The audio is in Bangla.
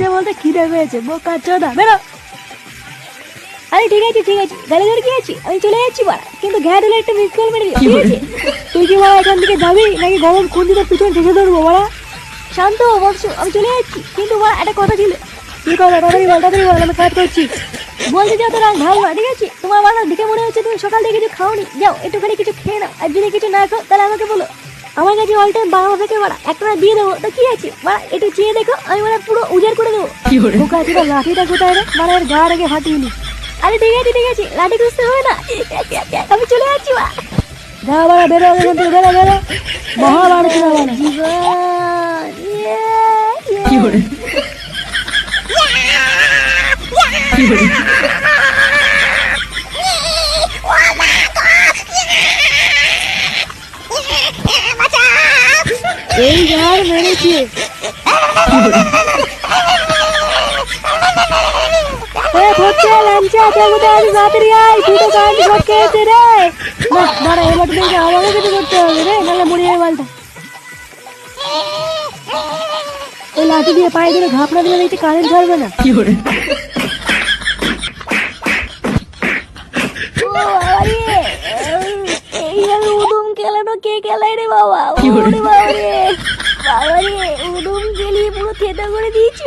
বলতে বলতে খিদে পেয়েছে, বোকা চোদা বেরো। আরে ঠিক আছে গাড়ি ধরে কি আছি, আমি চলে যাচ্ছি বাড়া, কিন্তু ঘ্যাট হলে একটা মিস কল মেরে দিও, ঠিক আছে? তুই কি বাড়া এখান থেকে যাবি নাকি গরম খুঁজিতে পিছনে ঠেকে ধরবো বাড়া? শান্ত বৎস, আমি চলে যাচ্ছি, কিন্তু বাড়া একটা কথা ছিল। কি কথা? তাড়াতাড়ি বল, আমি কাজ করছি। বলতে যাও তো রাগ ঢালবা, ঠিক আছে? তোমার বাড়া দেখে মনে হচ্ছে তুমি সকাল থেকে কিছু খাওনি, যাও একটুখানি কিছু খেয়ে নাও, আর যদি কিছু না খাও তাহলে আমাকে বলো। আমার কাছে অল টাইম বাংলা থেকে বাড়া একটা দিয়ে দেবো, তো কি আছে বাড়া, একটু চেয়ে দেখো, আমি মানে পুরো উজাড় করে দেবো। বোকা ছিল, লাঠিটা কোথায় রে? মানে এর গা রেখে ফাটিয়ে নি। আরে ঠিক আছে, লাঠি খুঁজতে হবে না, আমি চলে যাচ্ছি বা। যা বাড়া, বেরো এখান থেকে, বেরো। মহাভারত না বাড়া, এই যার মেরেছে। লাঠি দিয়ে পায়ে ধরে ঘাপনা দিলে দেখছি কারেন্ট ধরবে না। এইভাবে উদুম খেলানো কে খেলায় রে বাবা? বাবা রে, উদুম খেলিয়ে পুরো থেতা করে দিয়েছি।